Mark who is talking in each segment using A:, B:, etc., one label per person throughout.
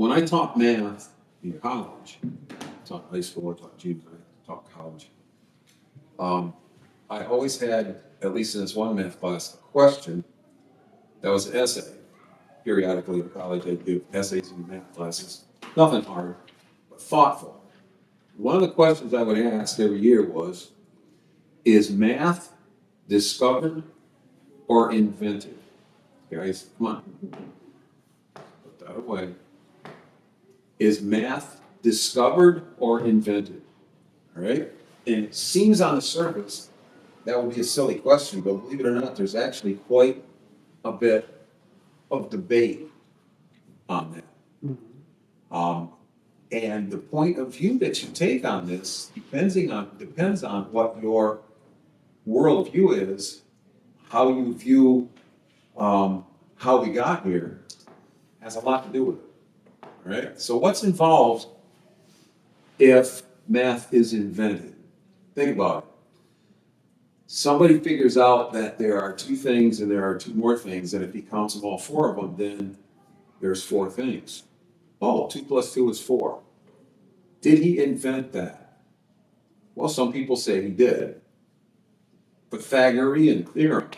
A: when I taught math in college, I taught high school, I taught junior, I taught college. I always had, at least in this one math class, a question that was an essay. Periodically in college, I'd give essays in math classes. Nothing hard, but thoughtful. One of the questions I would ask every year was, is math discovered or invented? Guys, come on. Put that away. Is math discovered or invented? All right? And it seems on the surface that would be a silly question, but believe it or not, there's actually quite a bit of debate on that. And the point of view that you take on this depends on what your worldview is, how you view how we got here, has a lot to do with it. All right? So what's involved if math is invented? Think about it. Somebody figures out that there are two things and there are two more things, and if he counts them all four of them, then there's four things. Oh, 2 plus 2 is 4. Did he invent that? Well, some people say he did. Pythagorean theorem.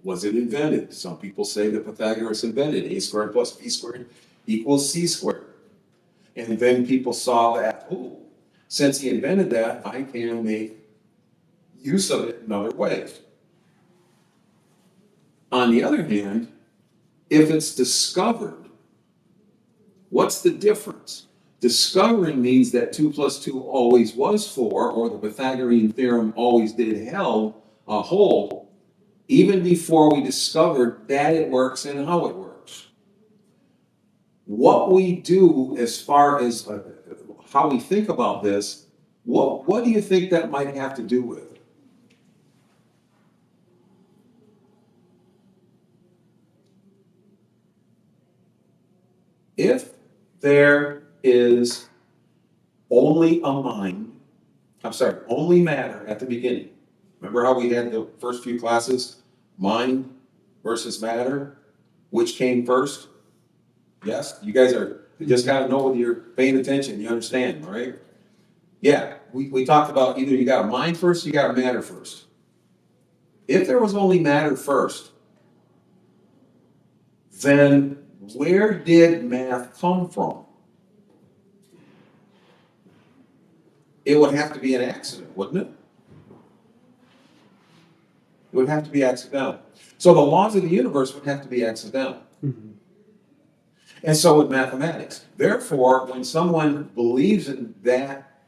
A: Was it invented? Some people say that Pythagoras invented a squared plus b squared equals c squared. And then people saw that, oh, since he invented that, I can make use of it in other ways. On the other hand, if it's discovered, what's the difference? Discovering means that 2 plus 2 always was 4, or the Pythagorean theorem always did hold, even before we discovered that it works and how it works. What we do as far as how we think about this, what do you think that might have to do with? If there is only only matter at the beginning. Remember how we had the first few classes? Mind versus matter. Which came first? Yes? You guys you just gotta know whether you're paying attention, you understand, all right? Yeah, we talked about either you got a mind first or you got a matter first. If there was only matter first, then where did math come from? It would have to be an accident, wouldn't it? It would have to be accidental. So the laws of the universe would have to be accidental. And so would mathematics. Therefore, when someone believes in that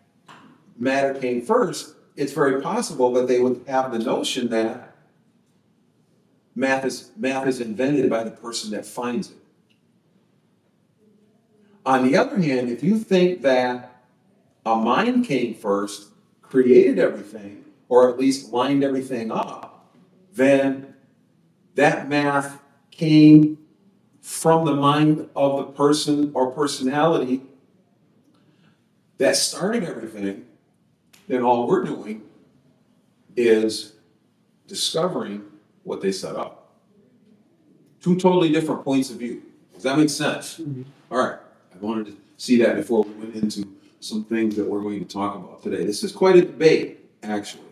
A: matter came first, it's very possible that they would have the notion that math is invented by the person that finds it. On the other hand, if you think that a mind came first, created everything, or at least lined everything up, then that math came from the mind of the person or personality that started everything, then all we're doing is discovering what they set up. Two totally different points of view. Does that make sense? All right. I wanted to see that before we went into some things that we're going to talk about today. This is quite a debate, actually.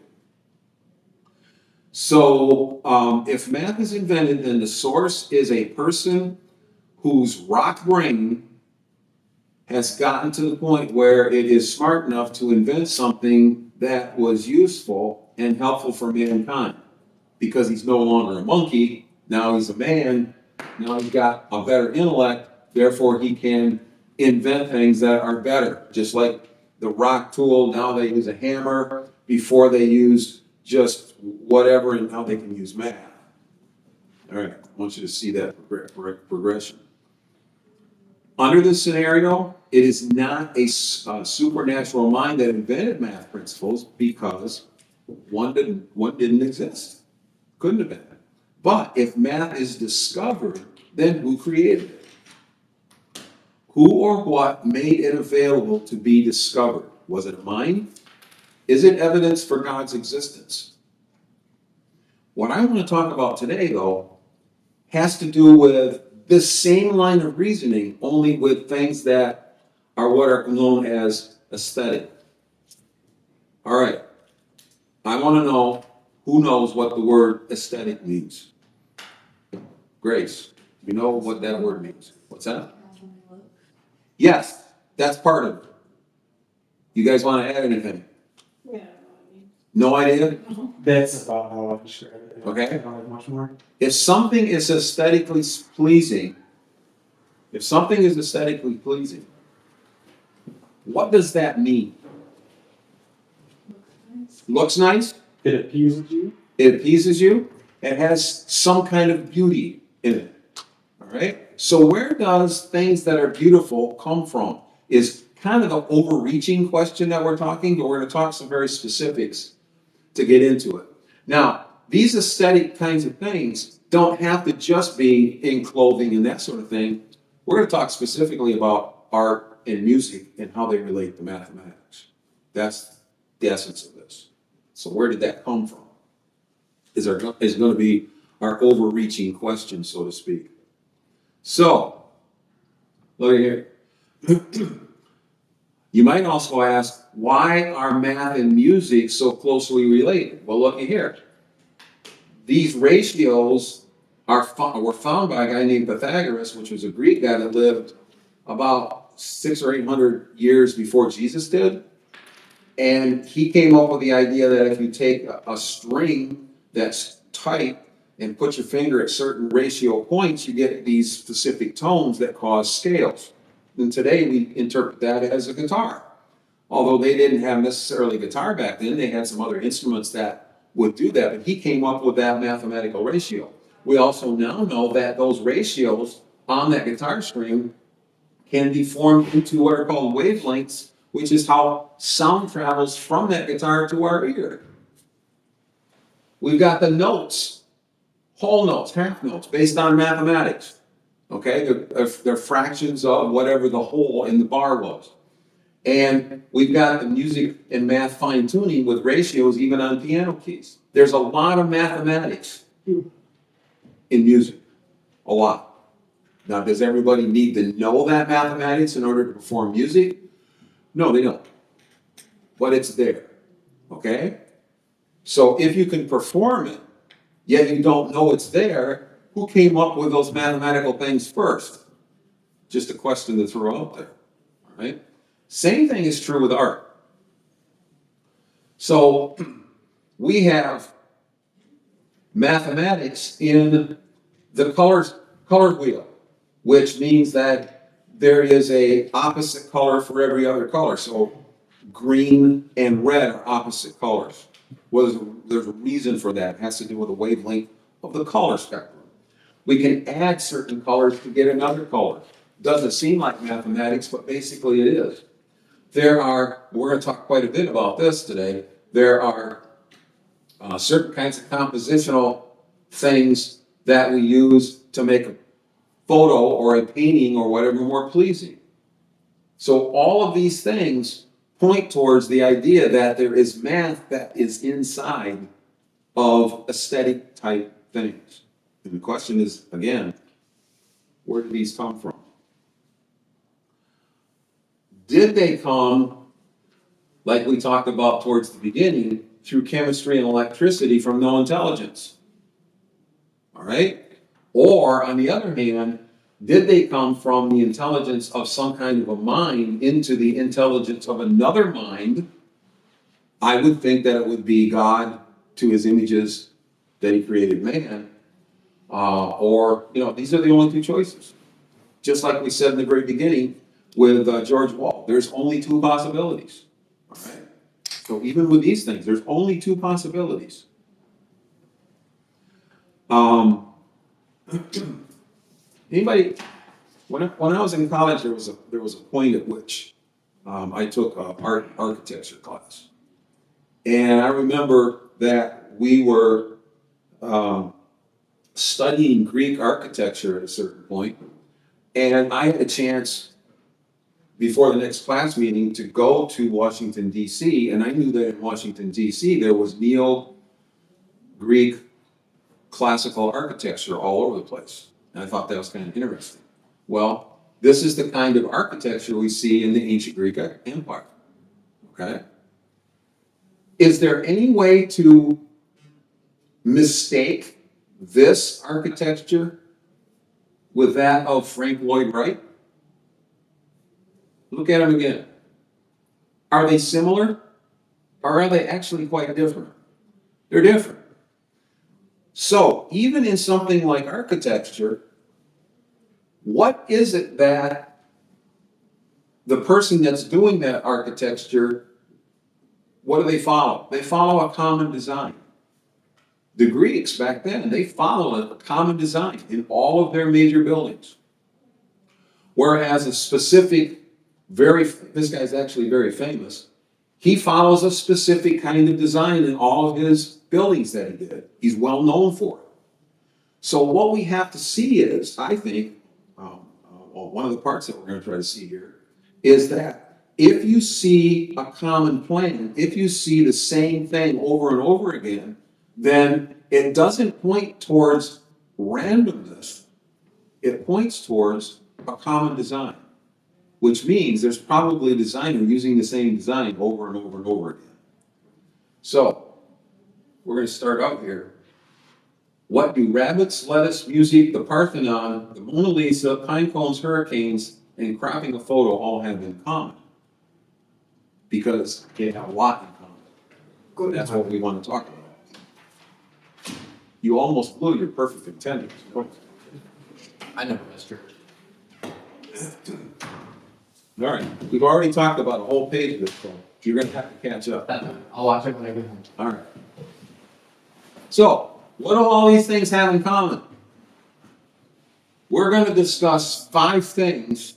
A: So if math is invented, then the source is a person whose rock brain has gotten to the point where it is smart enough to invent something that was useful and helpful for mankind. Because he's no longer a monkey, now he's a man, now he's got a better intellect, therefore he can invent things that are better. Just like the rock tool, now they use a hammer, before they used just whatever, and now they can use math. All right, I want you to see that progression. Under this scenario, it is not a supernatural mind that invented math principles, because one didn't exist. Couldn't have been. But if math is discovered, then who created it? Who or what made it available to be discovered? Was it a mind? Is it evidence for God's existence? What I want to talk about today, though, has to do with the same line of reasoning, only with things that are what are known as aesthetic. All right. I want to know who knows what the word aesthetic means. Grace, you know what that word means. What's that? Yes, that's part of it. You guys want to add anything?
B: Yeah.
A: No idea?
C: That's about how I describe it.
A: Okay.
C: I don't have much more.
A: If something is aesthetically pleasing, what does that mean? Looks nice?
C: It appeases you.
A: It appeases you? It has some kind of beauty in it. All right? So where does things that are beautiful come from? Is kind of the overreaching question that we're talking, but we're going to talk some very specifics to get into it. Now, these aesthetic kinds of things don't have to just be in clothing and that sort of thing. We're going to talk specifically about art and music and how they relate to mathematics. That's the essence of this. So where did that come from? Is going to be our overreaching question, so to speak. So, look here. You might also ask, why are math and music so closely related? Well, look here. These ratios were found by a guy named Pythagoras, which was a Greek guy that lived about 600 or 800 years before Jesus did. And he came up with the idea that if you take a string that's tight and put your finger at certain ratio points, you get these specific tones that cause scales. And today we interpret that as a guitar. Although they didn't have necessarily guitar back then, they had some other instruments that would do that. But he came up with that mathematical ratio. We also now know that those ratios on that guitar string can be formed into what are called wavelengths, which is how sound travels from that guitar to our ear. We've got the notes, whole notes, half notes, based on mathematics. Okay, they're fractions of whatever the whole in the bar was. And we've got the music and math fine tuning with ratios even on piano keys. There's a lot of mathematics in music, a lot. Now, does everybody need to know that mathematics in order to perform music? No, they don't. But it's there, okay? So if you can perform it, yet you don't know it's there, who came up with those mathematical things first? Just a question to throw out there, all right? Same thing is true with art. So we have mathematics in the color wheel, which means that there is a opposite color for every other color. So green and red are opposite colors. Well, there's a reason for that. It has to do with the wavelength of the color spectrum. We can add certain colors to get another color. Doesn't seem like mathematics, but basically it is. We're going to talk quite a bit about this today. There are certain kinds of compositional things that we use to make a photo or a painting or whatever more pleasing. So all of these things point towards the idea that there is math that is inside of aesthetic type things. And the question is, again, where did these come from? Did they come, like we talked about towards the beginning, through chemistry and electricity from no intelligence? All right? Or, on the other hand, did they come from the intelligence of some kind of a mind into the intelligence of another mind? I would think that it would be God to his images that he created man. These are the only two choices. Just like we said in the very beginning with George Wall, there's only two possibilities. All right? So even with these things, there's only two possibilities. Anybody, when I was in college, there was a point at which I took an architecture class. And I remember that we were studying Greek architecture at a certain point, and I had a chance before the next class meeting to go to Washington, D.C., and I knew that in Washington, D.C., there was neo-Greek classical architecture all over the place. And I thought that was kind of interesting. Well, this is the kind of architecture we see in the ancient Greek Empire. Okay? Is there any way to mistake this architecture with that of Frank Lloyd Wright? Look at them again. Are they similar? Or are they actually quite different? They're different. So, even in something like architecture, what is it that the person that's doing that architecture, what do they follow? They follow a common design. The Greeks back then, they followed a common design in all of their major buildings. Whereas a specific, this guy's actually very famous, he follows a specific kind of design in all of his buildings that he did. He's well known for it. So what we have to see is, I think, one of the parts that we're going to try to see here, is that if you see a common plan, if you see the same thing over and over again, then it doesn't point towards randomness. It points towards a common design, which means there's probably a designer using the same design over and over and over again. So, we're going to start out here. What do rabbits, lettuce, music, the Parthenon, the Mona Lisa, pine cones, hurricanes, and cropping a photo all have in common? Because they have a lot in common. Good. That's what we want to talk about. You almost blew your perfect attendance.
B: I never missed her.
A: All right, we've already talked about a whole page of this, so you're going to have to catch up.
B: I'll watch it when I get home.
A: All right. So, what do all these things have in common? We're going to discuss 5 things,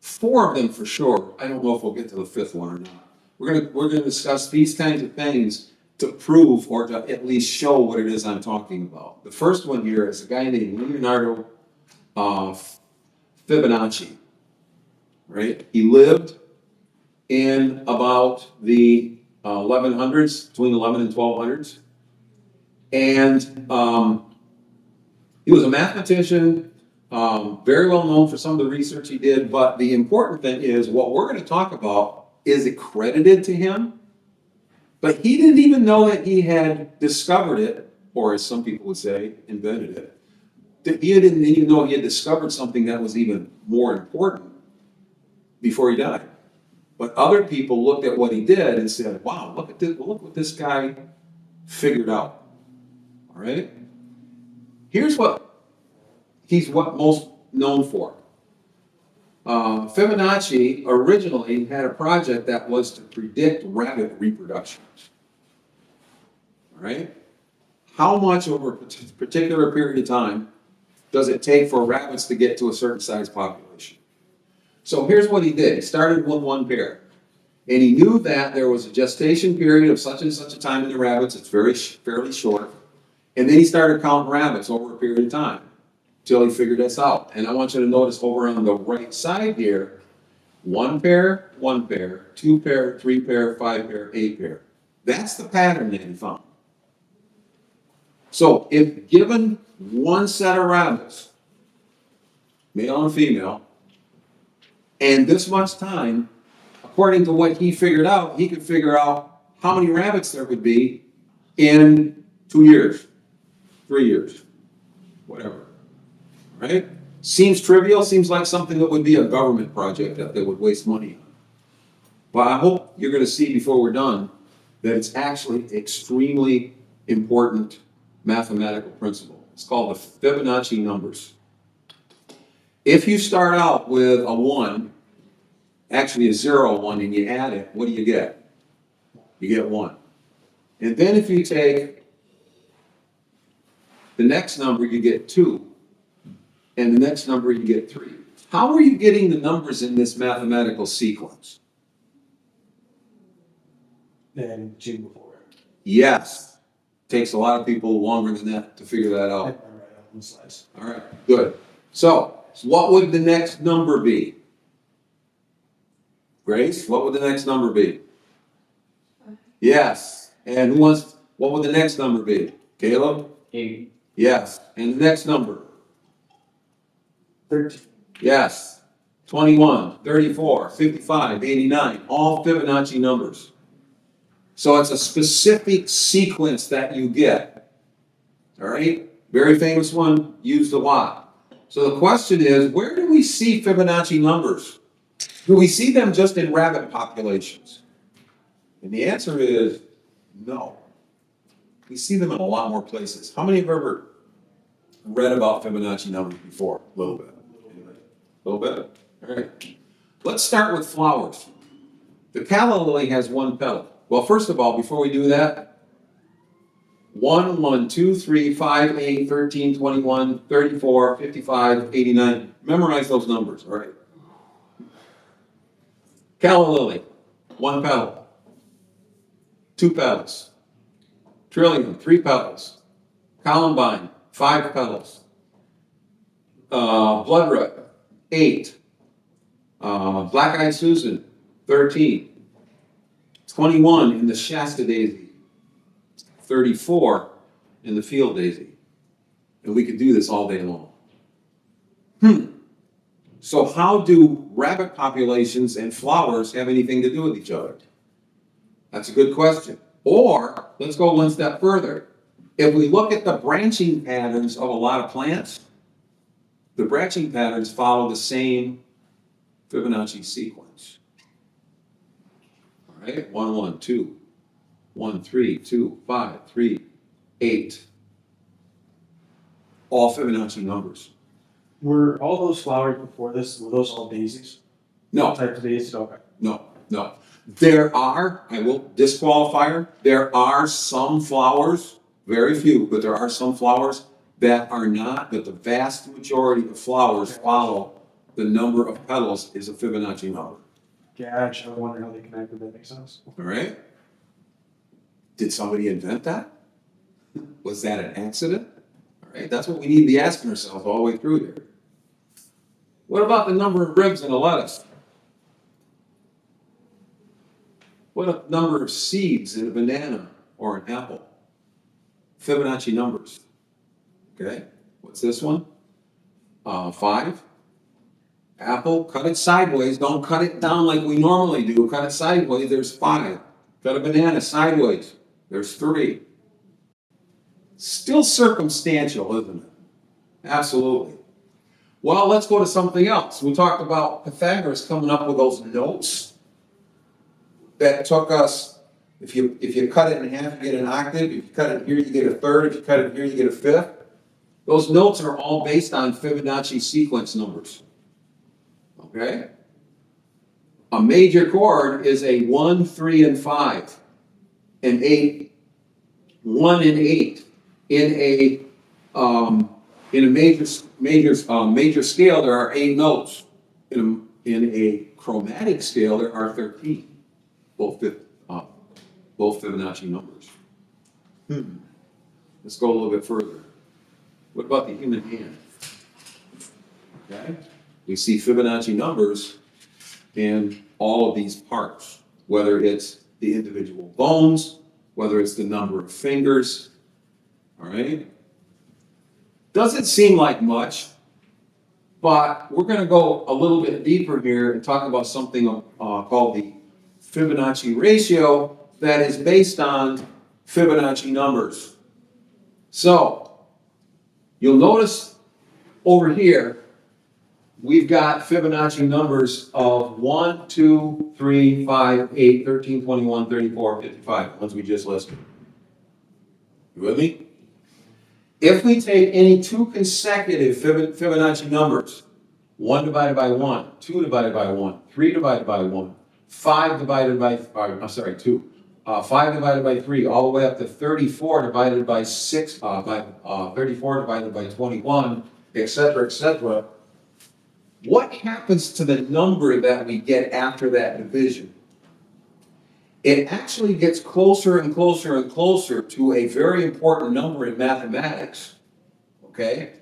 A: 4 of them for sure. I don't know if we'll get to the 5th one or not. We're going to discuss these kinds of things to prove or to at least show what it is I'm talking about. The first one here is a guy named Leonardo Fibonacci. Right? He lived in about the 1100s, between 11 and 1200s. And he was a mathematician, very well known for some of the research he did. But the important thing is what we're going to talk about is accredited to him. But he didn't even know that he had discovered it, or as some people would say, invented it. That he didn't even know he had discovered something that was even more important before he died. But other people looked at what he did and said, wow, look at this, look what this guy figured out. All right? Here's what he's most known for. Fibonacci originally had a project that was to predict rabbit reproduction. All right? How much over a particular period of time does it take for rabbits to get to a certain size population? So here's what he did. He started with 1 pair. And he knew that there was a gestation period of such and such a time in the rabbits. It's fairly short. And then he started counting rabbits over a period of time until he figured this out. And I want you to notice over on the right side here, 1 pair, 1 pair, 2 pair, 3 pair, 5 pair, 8 pair. That's the pattern that he found. So if given 1 set of rabbits, male and female, and this much time, according to what he figured out, he could figure out how many rabbits there would be in 2 years, 3 years, whatever. Right? Seems trivial, seems like something that would be a government project that they would waste money on. But I hope you're going to see before we're done that it's actually extremely important mathematical principle. It's called the Fibonacci numbers. If you start out with a 1, actually a 0, 1, and you add it, what do you get? You get 1. And then if you take the next number, you get 2. And the next number, you get 3. How are you getting the numbers in this mathematical sequence?
C: Then 2 before.
A: Yes. Takes a lot of people longer than that to figure that out.
C: Right up on the slides.
A: All right, good. So, what would the next number be? Grace, what would the next number be? Yes. And who wants, what would the next number be? Caleb?
B: 8.
A: Yes. And the next number?
C: 13.
A: Yes. 21, 34, 55, 89, all Fibonacci numbers. So it's a specific sequence that you get. All right? Very famous one, used a lot. So the question is, where do we see Fibonacci numbers? Do we see them just in rabbit populations? And the answer is no. We see them in a lot more places. How many have ever read about Fibonacci numbers before? A little bit. Anybody? A little bit? All right. Let's start with flowers. The calla lily has one petal. Well, first of all, before we do that, 1, 1, 2, 3, 5, 8, 13, 21, 34, 55, 89. Memorize those numbers, all right? Calla lily, one petal. 2 petals. Trillium, 3 petals. Columbine, 5 petals. Blood red, 8. Black-eyed Susan, 13. 21 in the Shasta daisy. 34 in the field daisy. And we could do this all day long. So how do rabbit populations and flowers have anything to do with each other? That's a good question. Or, let's go one step further. If we look at the branching patterns of a lot of plants, the branching patterns follow the same Fibonacci sequence. All right, 1, 1, 2, 1, 3, 2, 5, 3, 8. All Fibonacci numbers.
C: Were all those flowers before this, were those all daisies?
A: No,
C: Types of daisies? Okay.
A: no. There are, I will disqualifier, there are some flowers, very few, but there are some flowers that are not, but the vast majority of flowers follow the number of petals is a Fibonacci number.
C: Gotcha. I wonder how they connected. That makes sense.
A: All right? Did somebody invent that? Was that an accident? All right, that's what we need to be asking ourselves all the way through here. What about the number of ribs in a lettuce? What about the number of seeds in a banana or an apple? Fibonacci numbers. Okay, what's this one? 5. Apple, cut it sideways. Don't cut it down like we normally do. Cut it sideways, there's 5. Cut a banana sideways, there's 3. Still circumstantial, isn't it? Absolutely. Well, let's go to something else. We talked about Pythagoras coming up with those notes that took us, if you cut it in half, you get an octave. If you cut it here, you get a third. If you cut it here, you get a fifth. Those notes are all based on Fibonacci sequence numbers. Okay? A major chord is a 1, 3, and 5. An 8, 1 and 8. In a major scale, there are 8 notes. In a chromatic scale, there are 13. Both Fibonacci numbers. Let's go a little bit further. What about the human hand? Okay, we see Fibonacci numbers in all of these parts, whether it's the individual bones, whether it's the number of fingers. All right. Doesn't seem like much, but we're going to go a little bit deeper here and talk about something called the Fibonacci ratio that is based on Fibonacci numbers. So, you'll notice over here, we've got Fibonacci numbers of 1, 2, 3, 5, 8, 13, 21, 34, 55, the ones we just listed. You with me? If we take any 2 consecutive Fibonacci numbers, 1 divided by 1, 2 divided by 1, 3 divided by 1, 5 divided by, 2, 5 divided by 3, all the way up to 34 divided by 6, 34 divided by 21, etc., etc. What happens to the number that we get after that division? It actually gets closer and closer and closer to a very important number in mathematics. Okay?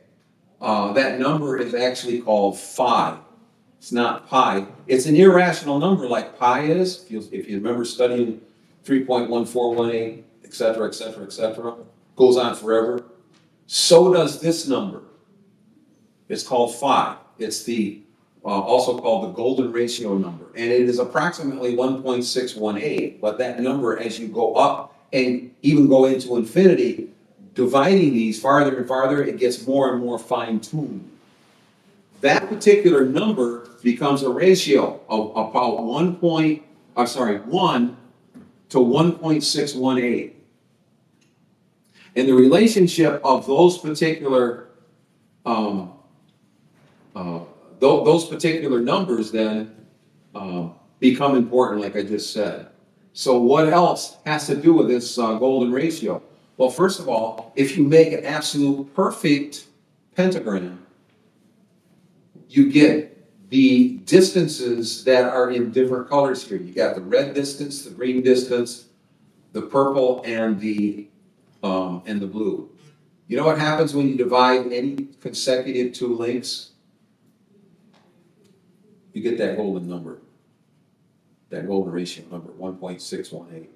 A: That number is actually called phi. It's not pi. It's an irrational number like pi is. If you remember studying 3.1418, etc., etc., etc., goes on forever. So does this number. It's called phi. It's the, also called the golden ratio number. And it is approximately 1.618, but that number, as you go up and even go into infinity, dividing these farther and farther, it gets more and more fine-tuned. That particular number becomes a ratio of about 1 to 1.618. And the relationship of those particular those particular numbers then become important, like I just said. So what else has to do with this golden ratio? Well, first of all, if you make an absolute perfect pentagram, you get the distances that are in different colors here. You got the red distance, the green distance, the purple, and the blue. You know what happens when you divide any consecutive two links? You get that golden number, that golden ratio number, 1.618.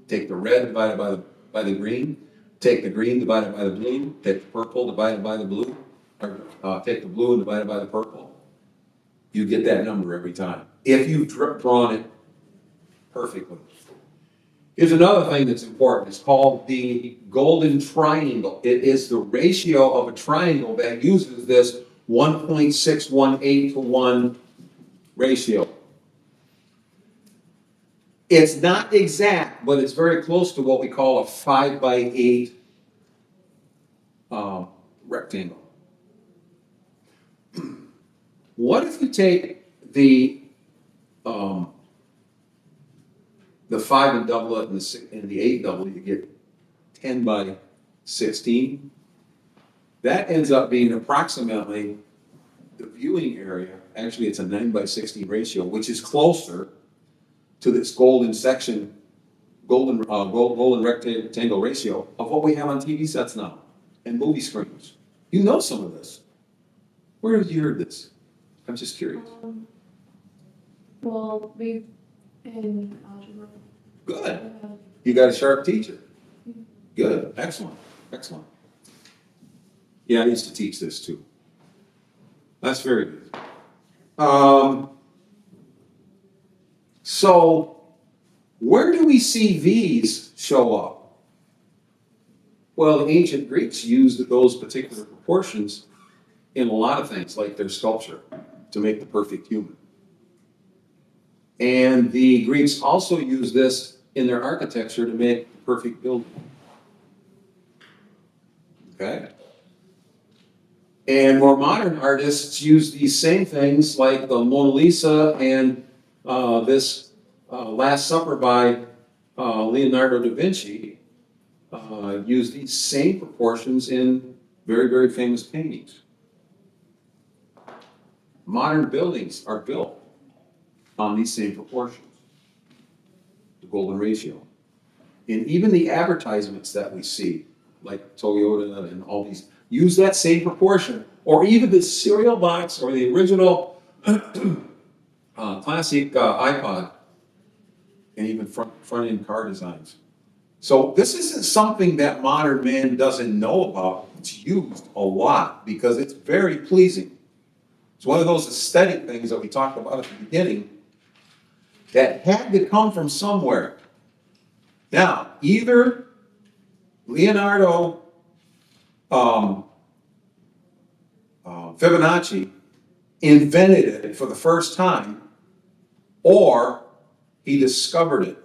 A: Take the red divided by the green, take the green divided by the blue, take the purple divided by the blue, or take the blue and divide it by the purple. You get that number every time, if you've drawn it perfectly. Here's another thing that's important. It's called the golden triangle. It is the ratio of a triangle that uses this 1.618 to 1 ratio. It's not exact, but it's very close to what we call a 5 by 8 rectangle. What if you take the 5 and double it and the 8 double it, you get 10 by 16. That ends up being approximately the viewing area. Actually, it's a 9 by 16 ratio, which is closer to this golden rectangle ratio of what we have on TV sets now and movie screens. You know some of this. Where have you heard this? I'm just curious.
D: Well, we in algebra.
A: Good. You got a sharp teacher. Good. Excellent. Excellent. Yeah, I used to teach this too. That's very good. So, where do we see these show up? Well, the ancient Greeks used those particular proportions in a lot of things, like their sculpture, to make the perfect human. And the Greeks also used this in their architecture to make the perfect building. Okay? And more modern artists use these same things, like the Mona Lisa and this Last Supper by Leonardo da Vinci, use these same proportions in very, very famous paintings. Modern buildings are built on these same proportions, the golden ratio. And even the advertisements that we see, like Toyota and all these, use that same proportion, or even the cereal box or the original classic iPod, and even front-end car designs. So this isn't something that modern man doesn't know about. It's used a lot because it's very pleasing. It's one of those aesthetic things that we talked about at the beginning that had to come from somewhere. Now, either Leonardo Fibonacci invented it for the first time, or he discovered it,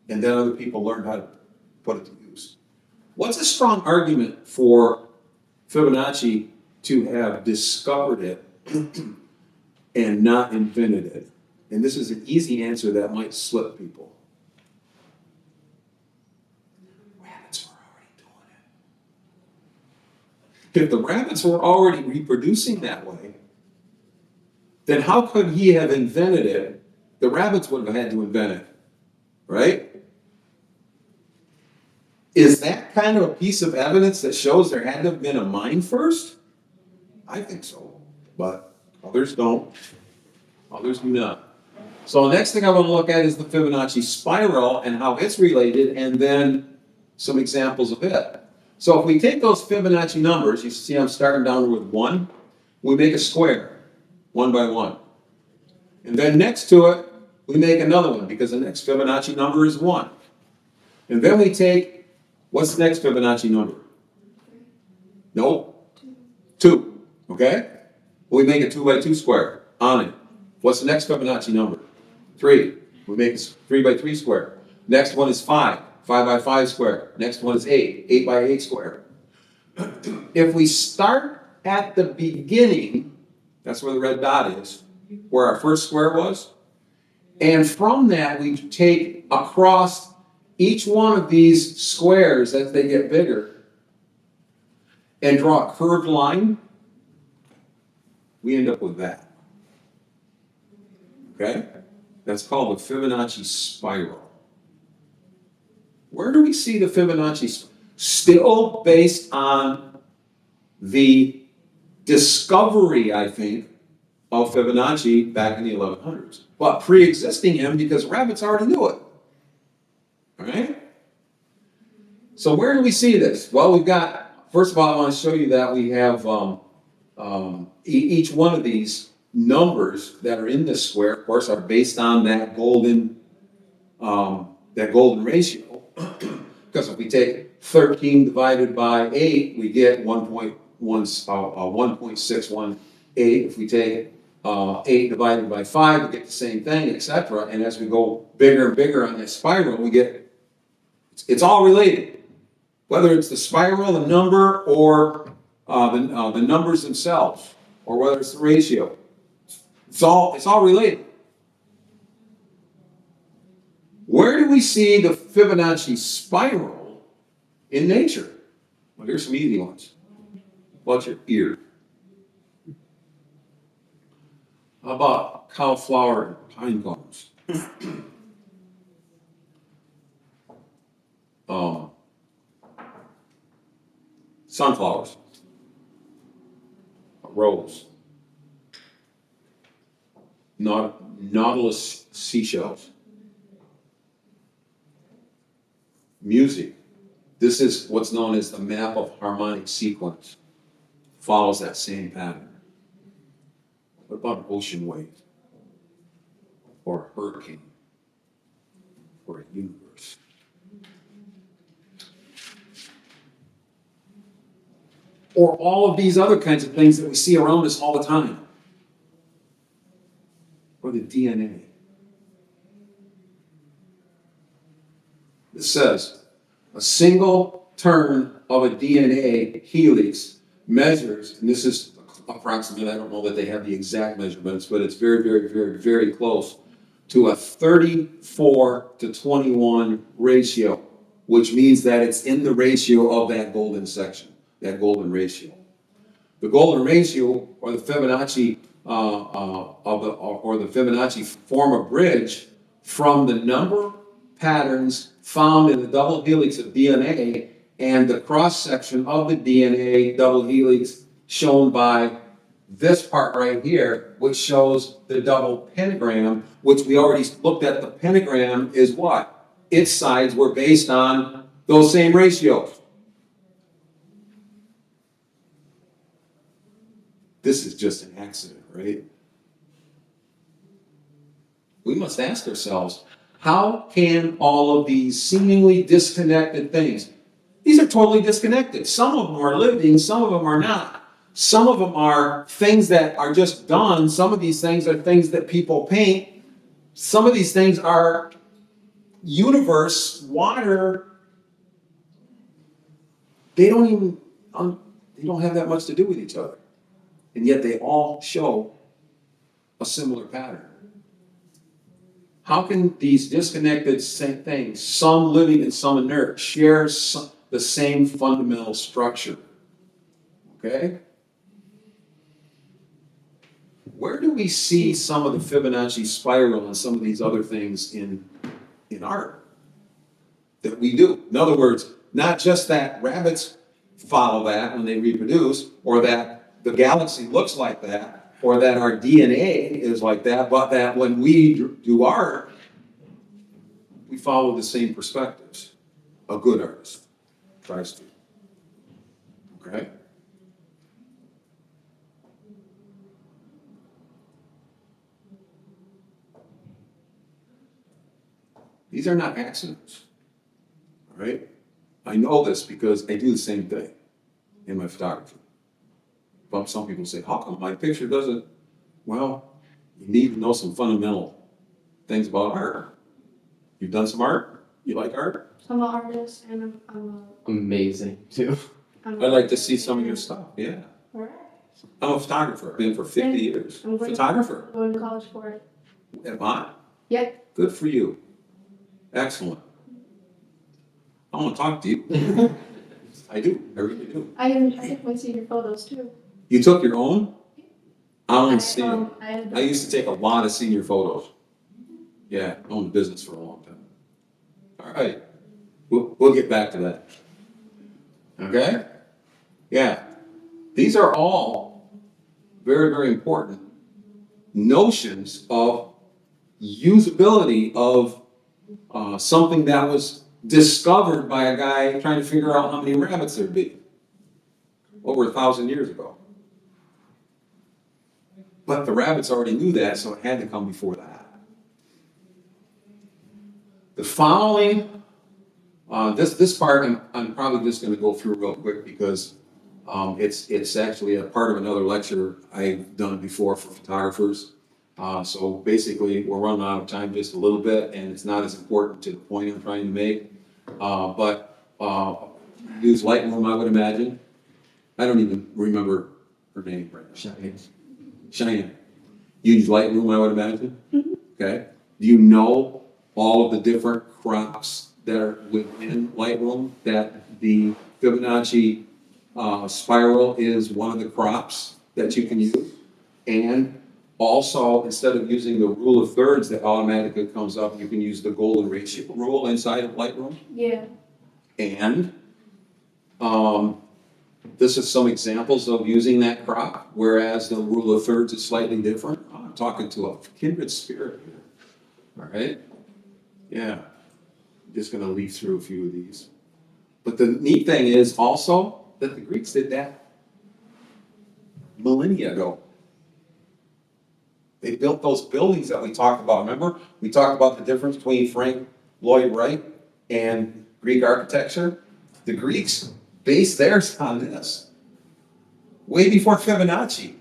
A: and then other people learned how to put it to use. What's a strong argument for Fibonacci to have discovered it and not invented it? And this is an easy answer that might slip people. Rabbits were already doing it. If the rabbits were already reproducing that way, then how could he have invented it? The rabbits would have had to invent it, right? Is that kind of a piece of evidence that shows there had to have been a mind first? I think so, but others don't. Others do not. So the next thing I want to look at is the Fibonacci spiral and how it's related, and then some examples of it. So if we take those Fibonacci numbers, you see I'm starting down with 1, we make a square, 1 by 1. And then next to it, we make another one, because the next Fibonacci number is 1. And then we take, what's the next Fibonacci number? No? 2, okay? We make a 2 by 2 square on it. What's the next Fibonacci number? 3. We make a 3 by 3 square. Next one is 5, 5 by 5 square. Next one is 8, 8 by 8 square. If we start at the beginning, that's where the red dot is, where our first square was, and from that we take across each one of these squares as they get bigger and draw a curved line, we end up with that. Okay? That's called the Fibonacci spiral. Where do we see the Fibonacci? Still based on the discovery, I think, of Fibonacci back in the 1100s. But pre-existing him because rabbits already knew it. All right? So where do we see this? Well, we've got, first of all, I want to show you that we have each one of these numbers that are in this square, of course, are based on that golden ratio. Because if we take 13 divided by 8, we get 1.618. If we take 8 divided by 5, we get the same thing, etc. And as we go bigger and bigger on this spiral, we get, it's all related. Whether it's the spiral, the number, or the numbers themselves, or whether it's the ratio. It's all related. Where do we see the Fibonacci spiral in nature? Well, here's some easy ones. Watch your ear. How about cowflower and pine cones? Sunflowers. A rose. Nautilus seashells. Music. This is what's known as the map of harmonic sequence. Follows that same pattern. What about an ocean wave? Or a hurricane? Or a universe? Or all of these other kinds of things that we see around us all the time? Or the DNA? It says, a single turn of a DNA helix measures, and this is approximate, I don't know that they have the exact measurements, but it's very, very, very, very close to a 34:21 ratio, which means that it's in the ratio of that golden section, that golden ratio. The golden ratio, or the Fibonacci, or the Fibonacci form a bridge from the number patterns found in the double helix of DNA and the cross section of the DNA double helix shown by this part right here, which shows the double pentagram, which we already looked at. The pentagram is what? Its sides were based on those same ratios. This is just an accident, right? We must ask ourselves, how can all of these seemingly disconnected things, these are totally disconnected. Some of them are living, some of them are not. Some of them are things that are just done. Some of these things are things that people paint. Some of these things are universe, water. They don't have that much to do with each other. And yet they all show a similar pattern. How can these disconnected things, some living and some inert, share the same fundamental structure? Okay? Where do we see some of the Fibonacci spiral and some of these other things in art that we do? In other words, not just that rabbits follow that when they reproduce, or that the galaxy looks like that, or that our DNA is like that, but that when we do art, we follow the same perspectives. A good artist tries to. Okay? These are not accidents. All right? I know this because I do the same thing in my photography. But some people say, how come my picture doesn't? Well, you need to know some fundamental things about art. You've done some art? You like art?
D: I'm an artist and I'm
B: Amazing, too.
A: I'd like to see some of your stuff, yeah.
D: Alright.
A: I'm a photographer, I've been for 50 years.
D: I'm going-
A: Photographer,
D: Going to college for it.
A: am I?
D: Yeah.
A: Good for you. Excellent. I want to talk to you. I do, I really do.
D: I took my senior photos too.
A: You took your own? I want to see them.
D: I had
A: I used to take a lot of senior photos. Yeah, I owned a business for a long time. All right, we'll get back to that. Okay? Yeah, these are all very, very important notions of usability of something that was discovered by a guy trying to figure out how many rabbits there'd be over 1,000 years ago. But the rabbits already knew that, so it had to come before that. The following, this part I'm probably just going to go through real quick because it's actually a part of another lecture I've done before for photographers. So basically, we're running out of time just a little bit, and it's not as important to the point I'm trying to make. But use Lightroom, I would imagine. I don't even remember her name right now. Cheyenne. You use Lightroom, I would imagine? Okay. Do you know all of the different crops that are within Lightroom? That the Fibonacci spiral is one of the crops that you can use? And also, instead of using the rule of thirds that automatically comes up, you can use the golden ratio rule inside of Lightroom.
D: Yeah.
A: And this is some examples of using that crop, whereas the rule of thirds is slightly different. I'm talking to a kindred spirit here. All right? Yeah. I'm just going to leaf through a few of these. But the neat thing is also that the Greeks did that millennia ago. They built those buildings that we talked about. Remember? We talked about the difference between Frank Lloyd Wright and Greek architecture. The Greeks based theirs on this. Way before Fibonacci.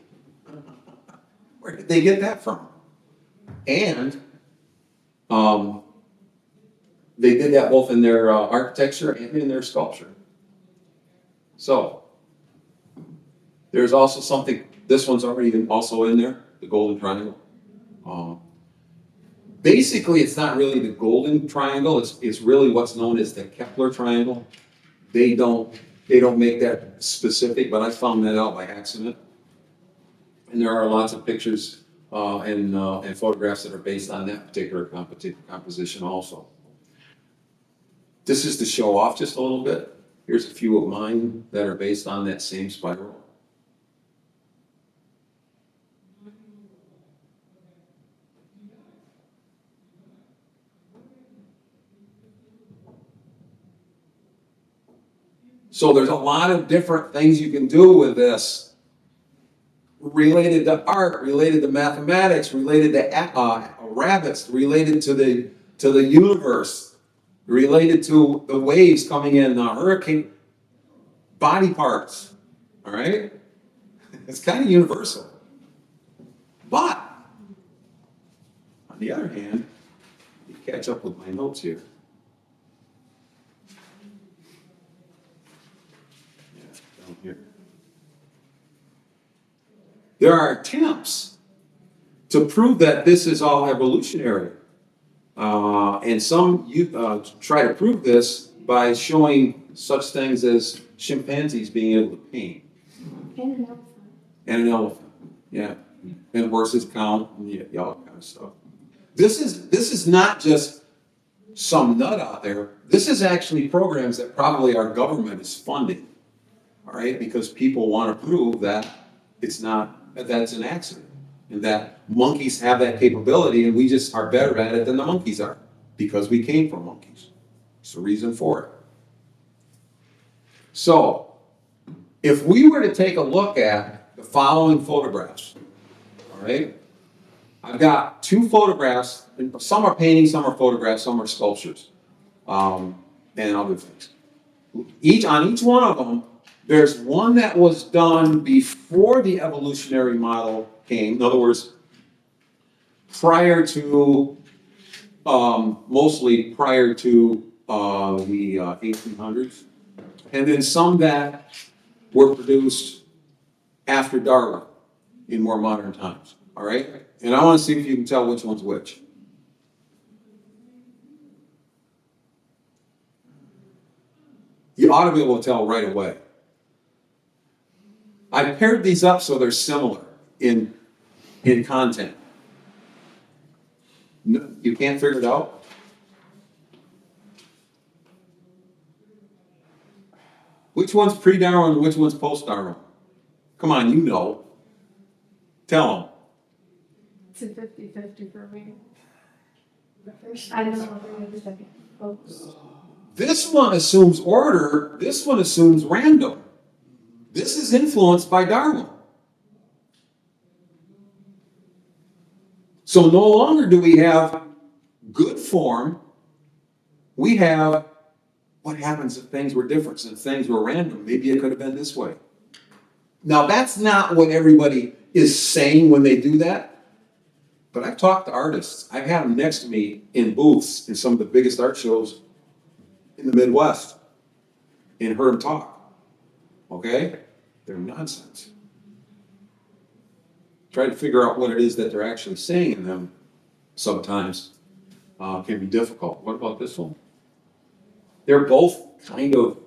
A: Where did they get that from? And they did that both in their architecture and in their sculpture. So, there's also something, this one's already also in there, the golden triangle. Basically, it's not really the golden triangle, it's really what's known as the Kepler triangle. They don't make that specific, but I found that out by accident. And there are lots of pictures and photographs that are based on that particular composition also. This is to show off just a little bit. Here's a few of mine that are based on that same spiral. So there's a lot of different things you can do with this related to art, related to mathematics, related to rabbits, related to the universe, related to the waves coming in, hurricane, body parts, all right? It's kind of universal. But, on the other hand, you catch up with my notes here. Down here. There are attempts to prove that this is all evolutionary. And some try to prove this by showing such things as chimpanzees being able to paint.
D: And an elephant.
A: And an elephant, yeah. And horses count, and all that kind of stuff. This is not just some nut out there. This is actually programs that probably our government is funding, all right? Because people want to prove that that's an accident. And that monkeys have that capability and we just are better at it than the monkeys are. Because we came from monkeys. It's the reason for it. So, If we were to take a look at the following photographs, all right? I've got two photographs, and some are paintings, some are photographs, some are sculptures, and other things. On each one of them, there's one that was done before the evolutionary model came. In other words, prior to, mostly prior to the 1800s. And then some that were produced after Darwin in more modern times. All right? And I want to see if you can tell which one's which. You ought to be able to tell right away. I paired these up so they're similar in content. No, you can't figure it out? Which one's pre-Darwin and which one's post-Darwin? Come on, you know. Tell them.
D: It's a 50-50 for me. I don't know the second, folks.
A: This one assumes order, this one assumes random. This is influenced by Darwin. So no longer do we have good form, we have what happens if things were different, if things were random. Maybe it could have been this way. Now that's not what everybody is saying when they do that, but I've talked to artists. I've had them next to me in booths in some of the biggest art shows in the Midwest and heard them talk. Okay? They're nonsense. Try to figure out what it is that they're actually saying in them sometimes can be difficult. What about this one? They're both kind of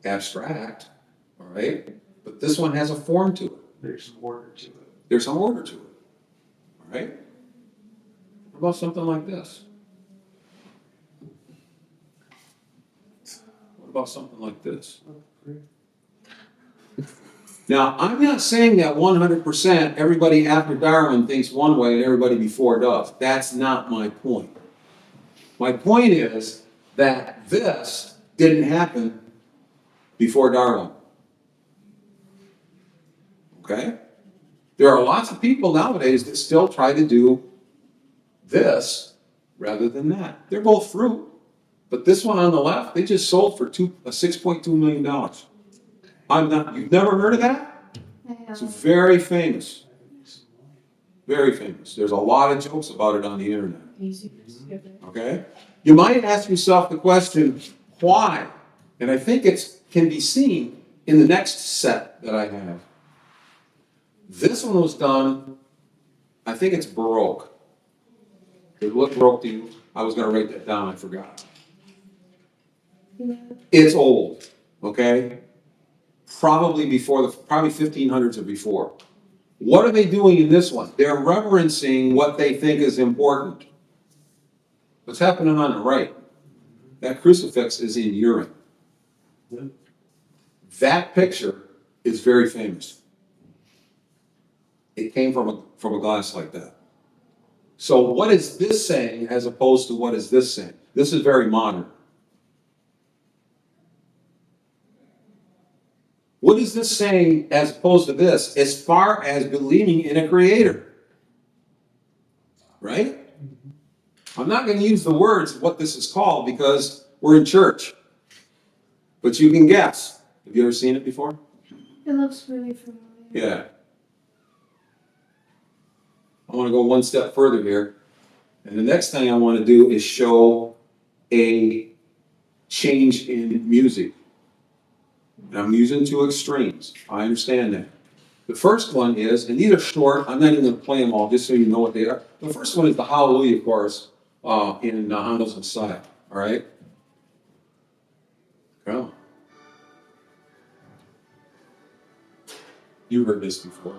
A: abstract, all right? But this one has a form to it.
C: There's some order to it.
A: There's some order to it, all right? What about something like this? What about something like this? Now, I'm not saying that 100% everybody after Darwin thinks one way and everybody before does. That's not my point. My point is that this didn't happen before Darwin. Okay? There are lots of people nowadays that still try to do this rather than that. They're both fruit. But this one on the left, they just sold for $6.2 million. You've never heard of that? It's very famous. Very famous. There's a lot of jokes about it on the internet. Okay? You might ask yourself the question, why? And I think it can be seen in the next set that I have. This one was done, I think it's Baroque. Did it look Baroque to you? I was going to write that down, I forgot. It's old, okay? Probably 1500s or before. What are they doing in this one? They're reverencing what they think is important. What's happening on the right? That crucifix is in urine. That picture is very famous. It came from a glass like that. So what is this saying as opposed to what is this saying? This is very modern. What is this saying as opposed to this as far as believing in a creator? Right? I'm not going to use the words of what this is called because we're in church. But you can guess. Have you ever seen it before?
D: It looks really familiar.
A: Yeah. I want to go one step further here. And the next thing I want to do is show a change in music. And I'm using two extremes. I understand that. The first one is, and these are short, I'm not even going to play them all just so you know what they are. The first one is the Hallelujah chorus in Handel's Messiah. All right? Go. You heard this before.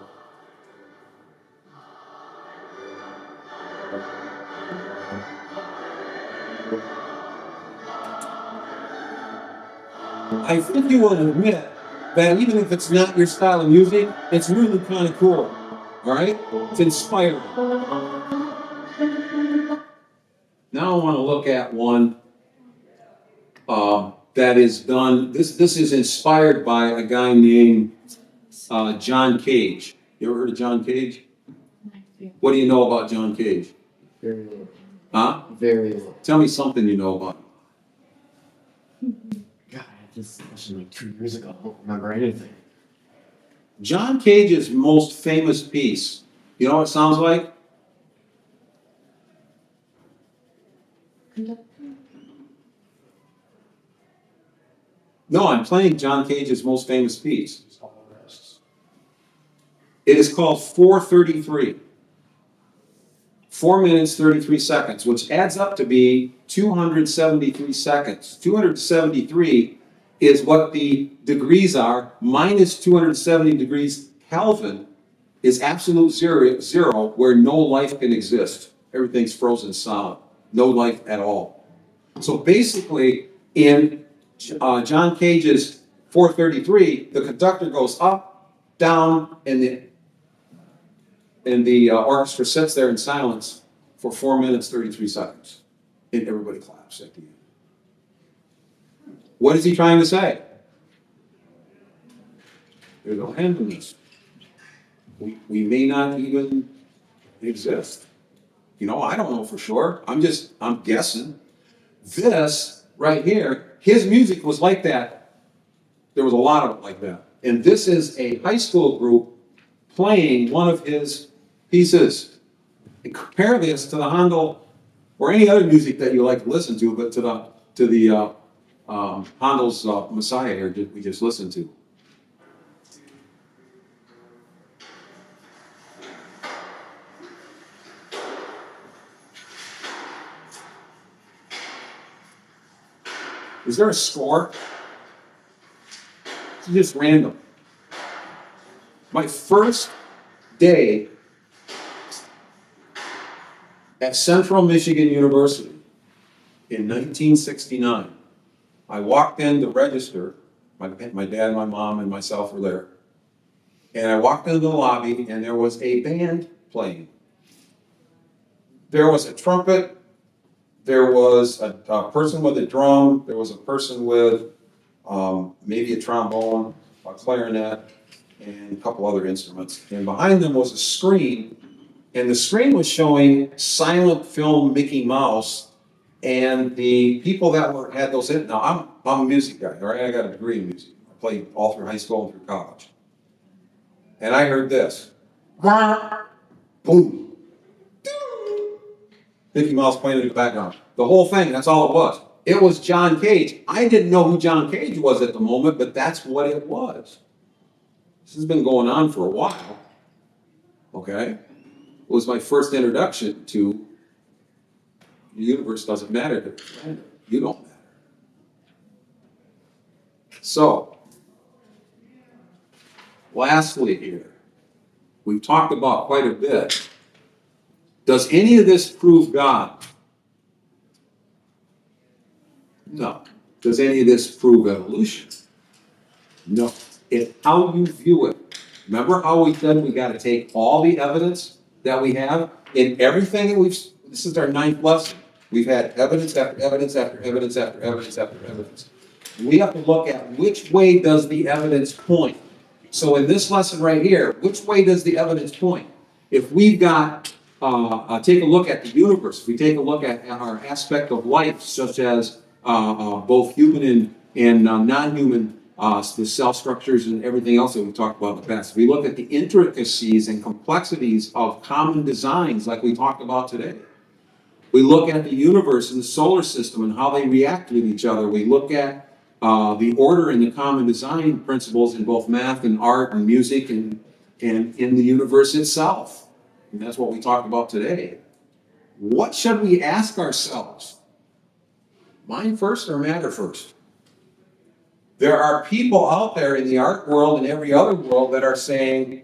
A: I think you will admit that even if it's not your style of music, it's really kind of cool. All right? It's inspiring. Now I want to look at one that is done. This is inspired by a guy named John Cage. You ever heard of John Cage? What do you know about John Cage?
B: Very little.
A: Huh?
B: Very little.
A: Tell me something you know about him.
B: God, I had this discussion like 2 years ago. I don't remember anything.
A: John Cage's most famous piece, you know what it sounds like? No, I'm playing John Cage's most famous piece.
C: It's all the rest.
A: It is called 4:33. 4 minutes, 33 seconds, which adds up to be 273 seconds. 273 is what the degrees are, minus 270 degrees Kelvin is absolute zero, where no life can exist. Everything's frozen solid. No life at all. So basically, in John Cage's 4:33, the conductor goes up, down, and the orchestra sits there in silence for 4 minutes, 33 seconds. And everybody claps at the end. What is he trying to say? There's no end to this. We may not even exist. You know, I don't know for sure. I'm guessing. This right here, his music was like that. There was a lot of it like that. And this is a high school group playing one of his pieces. And compare this to the Handel or any other music that you like to listen to, but to the Handel's Messiah here that we just listened to. Is there a score? It's just random. My first day at Central Michigan University in 1969, I walked in to register. My dad, my mom, and myself were there. And I walked into the lobby, and there was a band playing. There was a trumpet. There was a person with a drum. There was a person with maybe a trombone, a clarinet, and a couple other instruments. And behind them was a screen, and the screen was showing silent film Mickey Mouse. And the people that had those in. Now I'm a music guy, all right? I got a degree in music. I played all through high school and through college. And I heard this. Boom. Mickey Mouse playing in the background. The whole thing, that's all it was. It was John Cage. I didn't know who John Cage was at the moment, but that's what it was. This has been going on for a while. Okay? It was my first introduction to the universe doesn't matter. You don't matter. So, lastly here, we've talked about quite a bit. Does any of this prove God? No. Does any of this prove evolution? No. It's how you view it. Remember how we said we got to take all the evidence that we have in everything that this is our 9th lesson. We've had evidence after evidence after evidence after evidence after evidence. We have to look at which way does the evidence point. So in this lesson right here, which way does the evidence point? If we've got, take a look at the universe, if we take a look at our aspect of life, such as both human and non-human, the cell structures and everything else that we talked about in the past. If we look at the intricacies and complexities of common designs like we talked about today. We look at the universe and the solar system and how they react with each other. We look at the order and the common design principles in both math and art and music and in the universe itself. And that's what we talked about today. What should we ask ourselves? Mind first or matter first? There are people out there in the art world and every other world that are saying,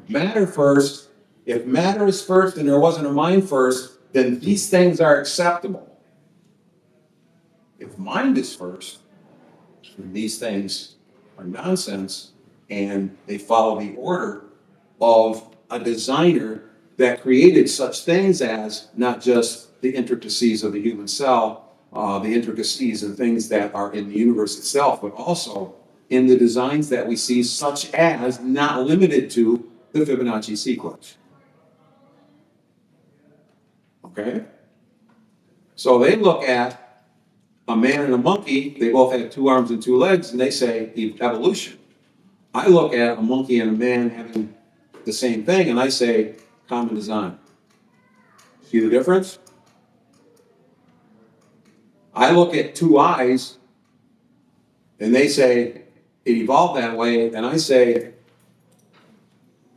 A: matter first. If matter is first and there wasn't a mind first, then these things are acceptable. If mind is first, then these things are nonsense and they follow the order of a designer that created such things as not just the intricacies of the human cell, the intricacies and things that are in the universe itself, but also in the designs that we see, such as, not limited to, the Fibonacci sequence. Okay? So they look at a man and a monkey, they both have 2 arms and 2 legs, and they say evolution. I look at a monkey and a man having the same thing, and I say common design. See the difference? I look at 2 eyes, and they say it evolved that way, and I say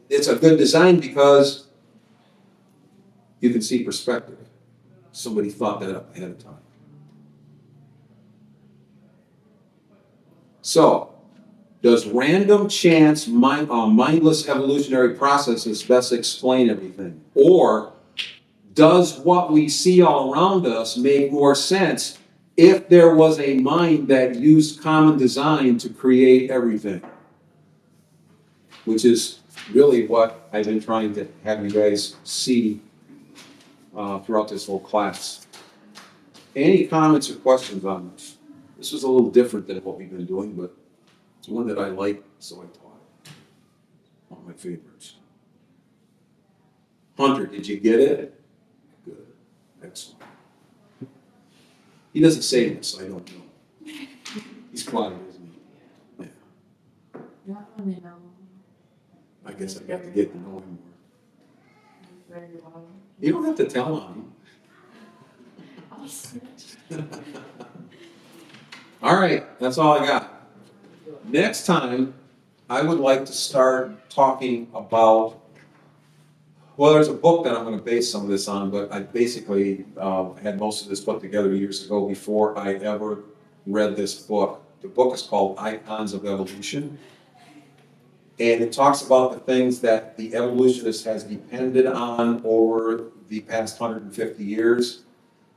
A: it's a good design because you can see perspective. Somebody thought that up ahead of time. So, does random chance, mindless evolutionary processes best explain everything? Or does what we see all around us make more sense if there was a mind that used common design to create everything? Which is really what I've been trying to have you guys see throughout this whole class. Any comments or questions on this? This was a little different than what we've been doing, but it's one that I like, so I taught it. One of my favorites. Hunter, did you get it? Good. Excellent. He doesn't say this, so I don't know. He's quiet, isn't he? Yeah.
D: Not really, no.
A: I guess I got to get to know him more.
D: Very well.
A: You don't have to tell him.
D: I'll switch.
A: All right, that's all I got. Next time, I would like to start talking about, well, there's a book that I'm going to base some of this on, but I basically had most of this put together years ago before I ever read this book. The book is called Icons of Evolution. And it talks about the things that the evolutionist has depended on over the past 150 years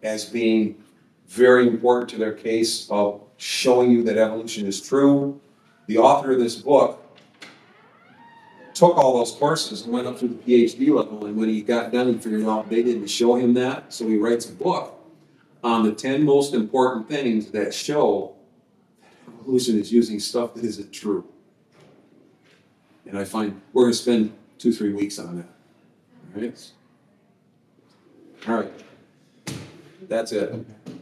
A: as being very important to their case of showing you that evolution is true. The author of this book took all those courses and went up through the PhD level, and when he got done, he figured out they didn't show him that, so he writes a book on the 10 most important things that show evolution is using stuff that isn't true. And I find we're going to spend 2-3 weeks on that. All right? All right. That's it.